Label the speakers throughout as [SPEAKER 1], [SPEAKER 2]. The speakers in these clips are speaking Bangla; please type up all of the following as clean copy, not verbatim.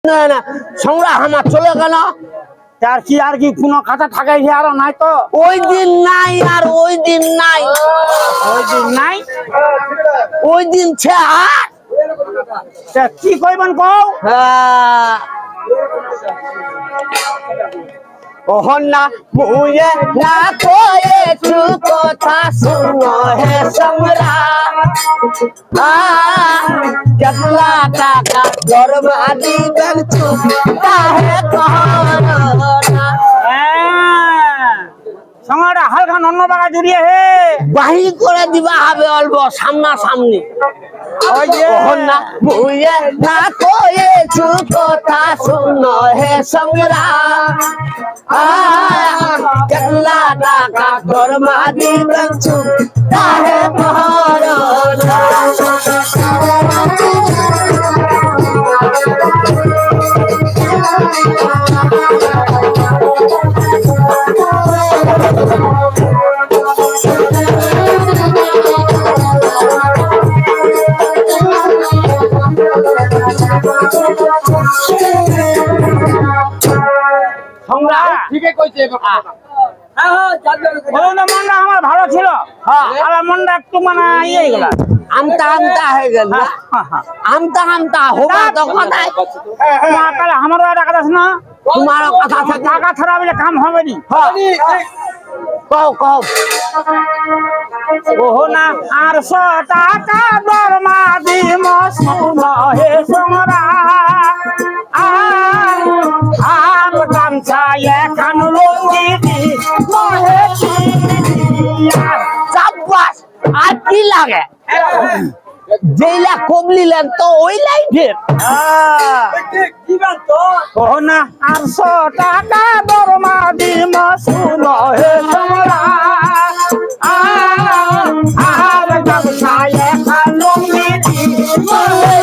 [SPEAKER 1] না না সংগ্রাম আমার চলে গেল
[SPEAKER 2] আর কি কোনো কথা থাকাই আর নাই তো
[SPEAKER 1] ওই দিন নাই আর ওই দিন নাই ওই দিন ছে আর
[SPEAKER 2] কি কইবেন কও
[SPEAKER 1] ওহন না মুয়ে না কয়েছু কথা শুনো হে সংগ্রাম কেতলা টাকা বরবাদি করছু কাহে কহনা
[SPEAKER 2] সঙ্গটা হালকা অন্য বাগা জুড়িয়ে হে
[SPEAKER 1] বাহির করে দিবা হবে অল্প সামনা সামনি
[SPEAKER 2] ওই যে
[SPEAKER 1] ওহন না মুয়ে না কয়েছু কথা শুনো হে সংগ্রাম কেতলা টাকা বরবাদি করছু কাহে কহনা
[SPEAKER 2] মনটা আমার ভালো ছিল আর মনটা একটু মানে ইয়ে হয়ে গেল
[SPEAKER 1] আমতা আমতা হয়ে গেল আমতা আমতা হোবা তো কথায়
[SPEAKER 2] তাহলে আমারও একটা কথা শোনো
[SPEAKER 1] তোমারও কথা থাকে
[SPEAKER 2] টাকা ছাড়া বলে কাম হবে নি
[SPEAKER 1] কও কও
[SPEAKER 2] ওহো না আর 100 টাকা দরমা দিম শুনো হে সোমরা আর গামছা এখন লুঙ্গি দি মহে
[SPEAKER 1] চাপাস আর কি লাগে যেইলা কবলিলেন তো ওই লাইফের
[SPEAKER 2] ওহো না আর 100 টাকা দরমা দিম শুনো হে সোমরা আর গামছা এখন লুঙ্গি দি মহে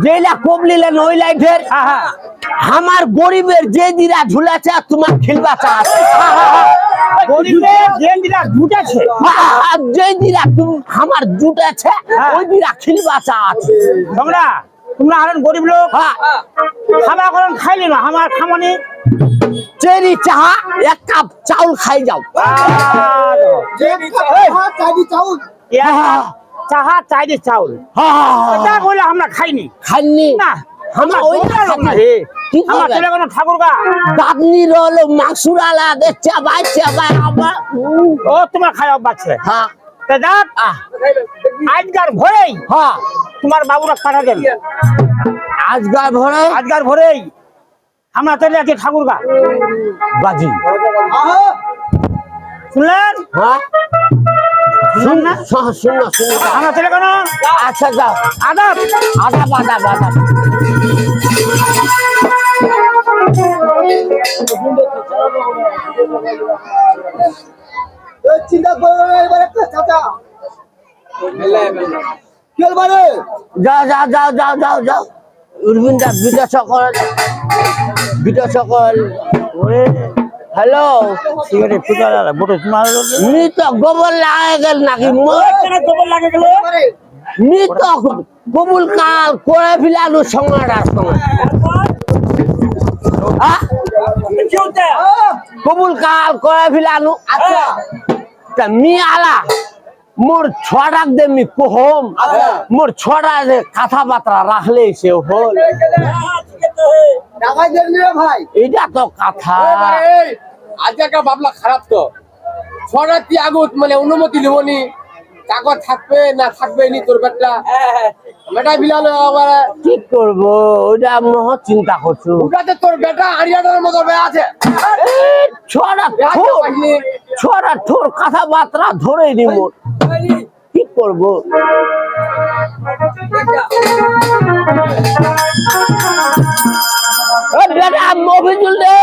[SPEAKER 1] যেইলা কবলিলেন ওই লাইফের আমার গরিবের যে দিরা ঝুলাছে আর তোমার খিলবা চাষ
[SPEAKER 2] গরিবের যে দিরা জুটেছে
[SPEAKER 1] যে দিরা আমার জুটেছে ওই দিরা খিলবা চাষ
[SPEAKER 2] তোমরা হলেন গরিব লোক খাবার করেন খাইলি না আমার খামনি
[SPEAKER 1] চেরি চাহা এক কাপ চাউল খাই যাও
[SPEAKER 2] চাহা চাইলে চাউল এটা বলে আমরা খাইনি
[SPEAKER 1] খাইনি
[SPEAKER 2] না
[SPEAKER 1] আমরা ওই
[SPEAKER 2] আমার ছেলে কোনো ঠাকুর গা
[SPEAKER 1] দাদনি রল মাসুরালা দে চাবাই চাবাই আবার
[SPEAKER 2] ও তোমার খাই অভ্যাস
[SPEAKER 1] হ্যাঁ
[SPEAKER 2] তা যাক আজকার ভোরেই তোমার বাবুরা পাঠা দেন আজকার ভোরেই আমরা চলে যাচ্ছি ঠাকুর গা
[SPEAKER 1] বাজি
[SPEAKER 2] শুনলেন
[SPEAKER 1] হ্যাঁ
[SPEAKER 2] শুন না
[SPEAKER 1] শুনো
[SPEAKER 2] আমরা চলে কেন
[SPEAKER 1] আচ্ছা যাও
[SPEAKER 2] আদাব
[SPEAKER 1] আদাব আদাব আদাব
[SPEAKER 3] চিন্তা করো এবার একটা চাচা
[SPEAKER 1] যাও উর্বিনটা বিটা সকল হ্যালো তো গোবর লাগে গেল নাকি
[SPEAKER 2] গোবর লাগে গেল
[SPEAKER 1] তো কবুল কাল করে ফেলালু সঙ্গাটার সঙ্গে কবুল কাল করে ফেলালু আচ্ছা মি আলা মোর ছড়াক দে মি কহম মোর ছড়া যে কথাবার্তা রাখলে সে হল
[SPEAKER 3] ভাই
[SPEAKER 1] এটা তো কথা
[SPEAKER 4] আজকে বাবলা খারাপ তো ছড়া আগত মানে অনুমতি লিবনি কাগজ থাকবে না থাকবে নি তোর বেটা বেটা বিলালো আবার
[SPEAKER 1] কি করবো ওটা মহ চিন্তা করছো
[SPEAKER 4] ওটাতে তোর বেটা আরিয়াটার মতো আছে
[SPEAKER 1] ছড়া ঠোর কথাবার্তা ধরে নি মোর কি করবো বেটা মফিজুল রে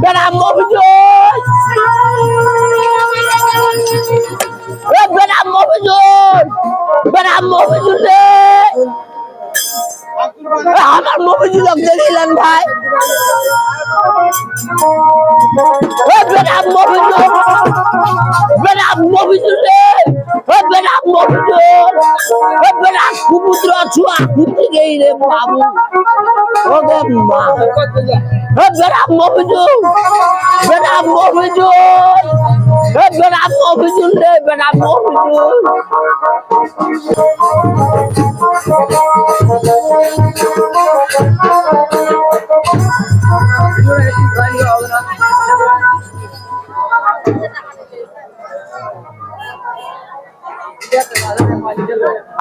[SPEAKER 1] বেটা মফিজুল রে আমার মফিজুল দেখলেন ভাই বেটা মফিজুল রে বেটা মফিজুল বেটা কুপুত্র ছুয়া কুতি গই রে বাবু ওগে মা বেটা মফিজুল রে বেটা মফিজুল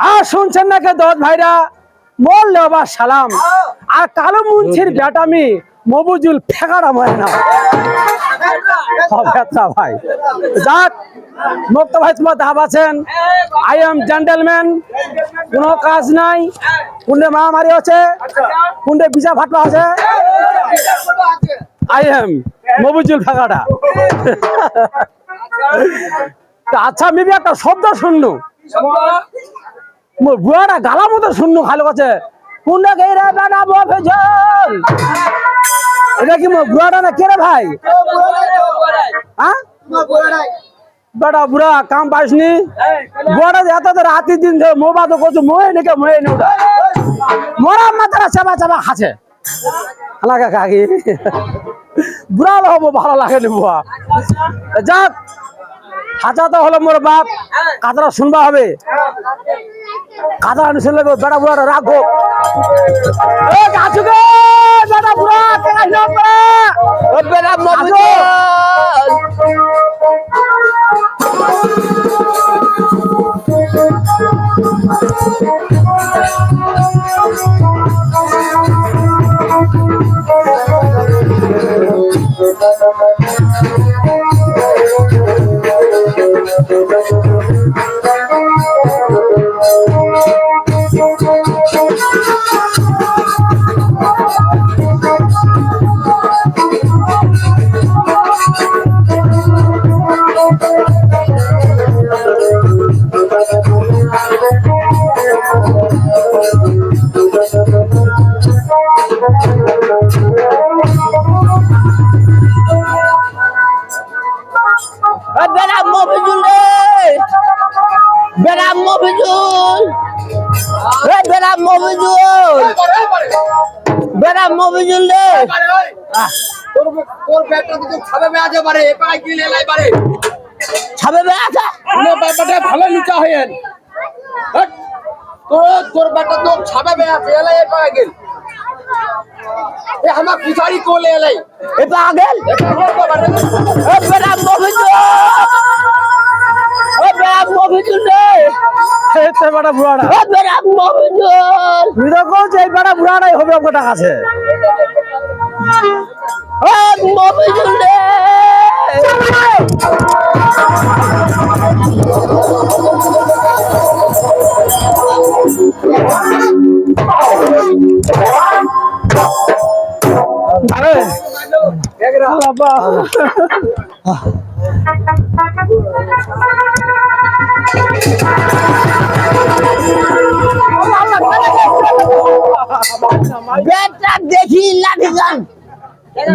[SPEAKER 2] আর শুনছেন না কে দত ভাইরা বললে আবার সালাম আর কালো মুন্সির বেটামি মফিজুল ফেকারা ময় না ভাই যাক মুক্ত ভাই তোমার দাব আছেন আই এম জেন্টলম্যান কোনো কাজ নাই কোনটা মারামারি আছে কোনটা বিচা ফাটলা আছে আই এম মফিজুল ফেকারা আচ্ছা মিবি একটা শব্দ শুনলু মোর বুয়াটা গালা মতো শুনলু খালো কাছে কোনটা কে রে বেটা মফিজুল এটা কি মোর বুয়াটা না কে রে ভাই হ্যাঁ বেটা বুড়া কাম পাইসনি বুয়াটা এত তো রাতি দিন ধরে মোবা তো করছো মোয়ে নাকি মোয়ে নি ওটা মরা মাথাটা চাপা চাপা খাচ্ছে হালাকা কাকি বুড়া হবো ভালো লাগে নি বুয়া যাক হাতা তো হলো মোর বাপ কাতরা শুনবা হবে কাতরা শুনলে বেটা বুড়াটা রাখবো বেটা বুড়া
[SPEAKER 1] বেটা মফিজুল বেটা মফিজুল রে বেটা মফিজুল বেটা মফিজুল বেটা মফিজুল রে
[SPEAKER 4] তোর ব্যাটটা তো ছাবে মে আজে পারে এপাই কি লেলাই পারে
[SPEAKER 1] ছাবে বেটা
[SPEAKER 4] নে ব্যাটটা ভালো লুচা হয়েন তোর ব্যাটটা তো ছাবে মে আছে এলাই এপাই গেল এ হামা পিছাড়ি को ले এলাই
[SPEAKER 1] এটা আগেল বেটা মফিজুল মফিজুল রে
[SPEAKER 2] বেটা বুড়াটা
[SPEAKER 1] বেটা মফিজুল
[SPEAKER 2] বিরকম যে বেটা বুড়াটাই হবে আমার কাছে
[SPEAKER 1] মফিজুল রে বেটা দেখি লাঠি গান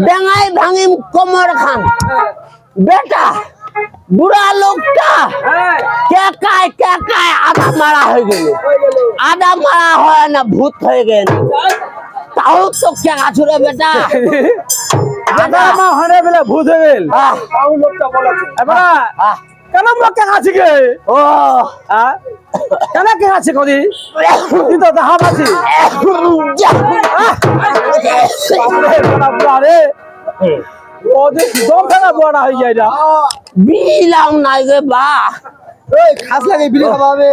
[SPEAKER 1] ডাঙায় ভাঙিম কোমর খান বেটা বুড়া লোকটা কে আধা মারা হয়ে গেল আধা মারা হয় না ভূত হয়ে গেল তাও তো কে আছো রে বেটা
[SPEAKER 2] আধা মা হরে বলে ভূত হয়ে গেল তাও লোকটা বলেছে এবার কেন লোকটা আছে কে
[SPEAKER 1] ও
[SPEAKER 2] কেন কে আছে কদি কিন্তু দেখা পাচ্ছি আরে ওদের দম ফেলা বড় হয়ে যায় না
[SPEAKER 1] বিলাম নাই রে বা
[SPEAKER 3] ওই খাস লাগে বিড়ি খাওয়া হবে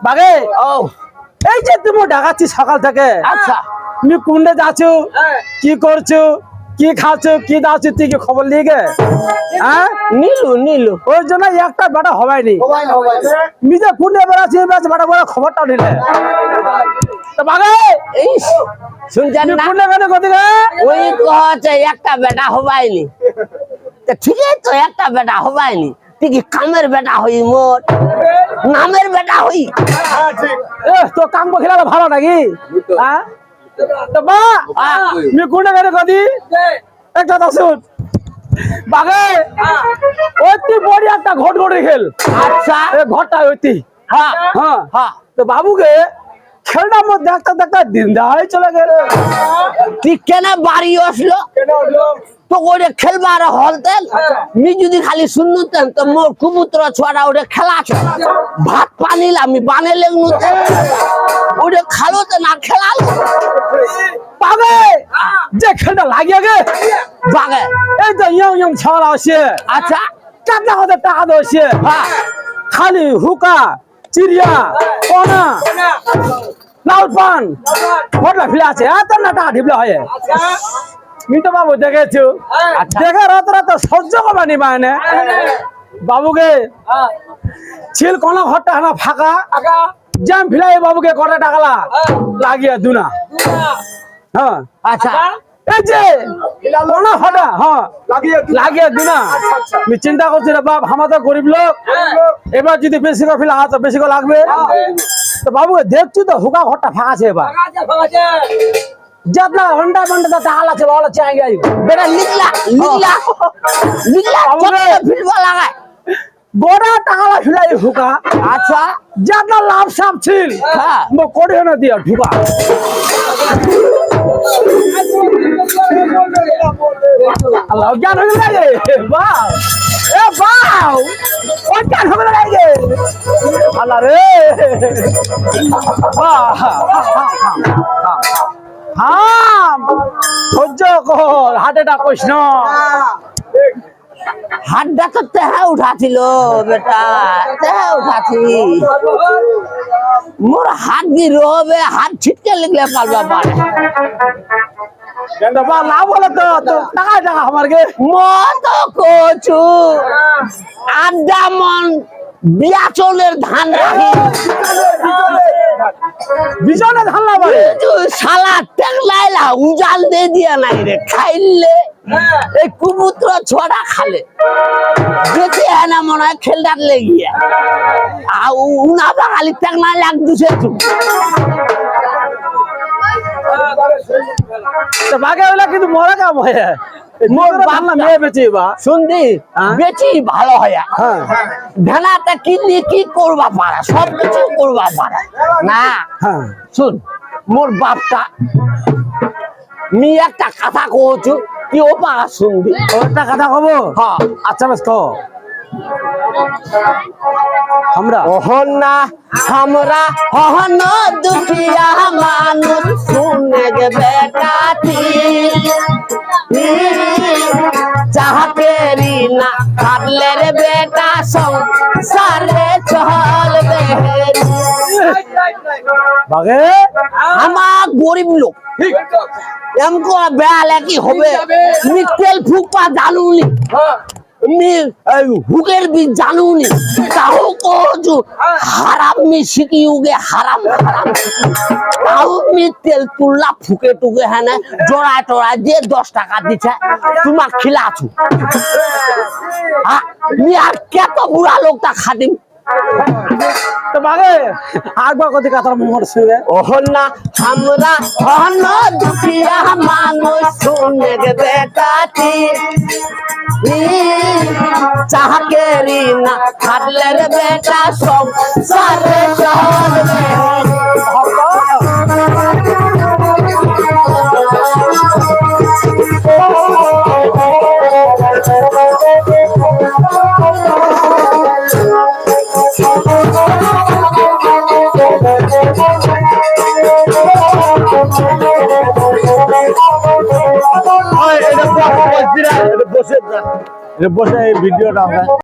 [SPEAKER 2] বাগে
[SPEAKER 1] ও
[SPEAKER 2] এই যে তুমি ডাকাচ্ছি সকাল থেকে
[SPEAKER 1] আচ্ছা
[SPEAKER 2] তুমি কোনটা যাচ্ছ কি করছো কি খাচ্ছ কি দাচ্ছ তুই কি খবর নিয়ে গে হ্যাঁ
[SPEAKER 1] নীলু
[SPEAKER 2] ওই জন্য একটা বেটা হবাইনি
[SPEAKER 3] হবাই না হবাই না
[SPEAKER 2] নিজে কোনটা বেড়াচ্ছি বেটা বড় খবরটা নিলে তো বাগে
[SPEAKER 1] এই শুনছেন না
[SPEAKER 2] কোনটা কেন কদি গে
[SPEAKER 1] ওই কহছে একটা বেটা হবাইনি তো ঠিকই তো একটা বেটা হবাইনি তুই কি কামের বেটা হই মোট নামের বেটা হই।
[SPEAKER 2] তো কাম খেলা ভালো নাকি হ্যাঁ তো বা মি কোনটা করে কদি একটা দশুন বাগে ওইতি বড়ি একটা ঘট ঘটে খেল
[SPEAKER 1] আচ্ছা
[SPEAKER 2] এ ঘরটা ওইতি
[SPEAKER 1] হ্যাঁ
[SPEAKER 2] হ্যাঁ
[SPEAKER 1] হ্যাঁ
[SPEAKER 2] তো বাবুকে খেলটার মধ্যে দেখতে দেখতে দিন দাঁড়াই চলে গেল
[SPEAKER 1] তুই কেন বাড়ি আসলো তো ওরে খেলবার হলতেন মি যদি খালি শুনতেন তো মোর কুপুত্র ছোড়া ওরে খেলা ভাত পানিল আমি বানেলে ওরে খালোতে না খেলাল
[SPEAKER 2] পাবে যে খেলটা লাগিয়ে গে
[SPEAKER 1] বাগে
[SPEAKER 2] এই তো ইয়ং ইয়ং ছাড়া আসে
[SPEAKER 1] আচ্ছা
[SPEAKER 2] টাকা হতে টাকা দোষে
[SPEAKER 1] হ্যাঁ
[SPEAKER 2] খালি হুকা চিড়িয়া কোনা লাল পান ঘটলা ফিরে আছে এত না টাকা ঢিবলা হয় মিটো বাবু দেখেছো দেখে রাত রাত সহ্য করবানি মানে বাবুকে ছিল কোন ঘরটা না ফাঁকা জ্যাম ফিলাই বাবুকে কটা টাকালা লাগিয়ে দুনা হ্যাঁ
[SPEAKER 1] আচ্ছা
[SPEAKER 2] এই যে কোন ঘরটা হ্যাঁ লাগিয়ে দুনা আমি চিন্তা করছি রে বাপ আমাদের গরিব লোক এবার যদি বেশি করে ফিলা তো বেশি করে লাগবে তো বাবুকে দেখছি তো হুকা ঘরটা ফাঁকা আছে এবার যতনা ঘন্টা ঘন্টা টাকা লাগছে ভালো চাই গাই
[SPEAKER 1] বেটা লিখলা লিখলা লিখলা
[SPEAKER 2] বাবুরে।
[SPEAKER 1] ফিরবা লাগায়
[SPEAKER 2] বড়া টাকা ফিলাই হুকা
[SPEAKER 1] আচ্ছা
[SPEAKER 2] যতনা লাভ সাপ ছিল
[SPEAKER 1] হ্যাঁ
[SPEAKER 2] মো কোড়ে না দিয়া ঢুকা আল্লাহ জ্ঞান হয়ে লাগে বাও এ বাও ও জ্ঞান হবে লাগে আল্লাহ রে হাম সহ্য কর হাটেটা কইস না
[SPEAKER 1] হাতটা তো তেহা উঠাছিল বেটা তেহা উঠাছি মোর হাত কি রবে হাত ছিটকে লিখলে পারবা পারে
[SPEAKER 2] বা না বলে তো টাকা টাকা আমার গে
[SPEAKER 1] মত কচু আড্ডা মন বিয়াচলের ধান রাখি
[SPEAKER 2] বিজনে ধান লাগাবে
[SPEAKER 1] তুই শালা টেকলাইলা উজাল দে দিয়া নাই রে খাইলে এই কুপুত্র ছড়া খালে যেতে না মনে হয় খেলটার লেগিয়া আর উনা বাঙালি টেকলা লাগ দুছে তু
[SPEAKER 2] তো বাগে হইলা কিন্তু মরা কাম হয় মোর বাংলা মেয়ে বেচে বা
[SPEAKER 1] শুনদি
[SPEAKER 2] হ্যাঁ?
[SPEAKER 1] বেশি ভালো হয়
[SPEAKER 2] হ্যাঁ
[SPEAKER 1] ভেলাটা কিনলে কি করবা পারা সব কিছু করবা পারা না
[SPEAKER 2] হ্যাঁ
[SPEAKER 1] শুন মোর বাপটা মি একটা কথা কহছু কি ও পারা শুনবি
[SPEAKER 2] একটা কথা কব
[SPEAKER 1] হ্যাঁ
[SPEAKER 2] আচ্ছা বেশ কো আমরা
[SPEAKER 1] ওহন না আমরা হহন দুখিয়া মানুষ শুনে গে বেটাটি চাহতে রিনা কাটলে রে বেটা সংসারে চলবে
[SPEAKER 2] বাগে
[SPEAKER 1] আমার গরিব লোক এমকো বেলা কি হবে মি তেল ফুকপা জানুনি মি হুকের বি জানুনি তাও কোজু হারাম মি শিখিউগে হারাম হারাম তাও মি তেল তুললা ফুকে টুকে হ্যাঁ জোড়া টোড়া দিয়ে 10 টাকা দিছে তোমার খিলাছু মি আর কত বুড়া লোকটা খাদিম
[SPEAKER 2] তো বাগে একবার কত কথা মোর শুয়ে
[SPEAKER 1] ওহন না আমরা হন দুখিয়া মানুষ শুনে গে বেটাটি চাহকে রিনা খাটলে রে বেটা সব সারে চলবে
[SPEAKER 2] বসে এই ভিডিওটা আমরা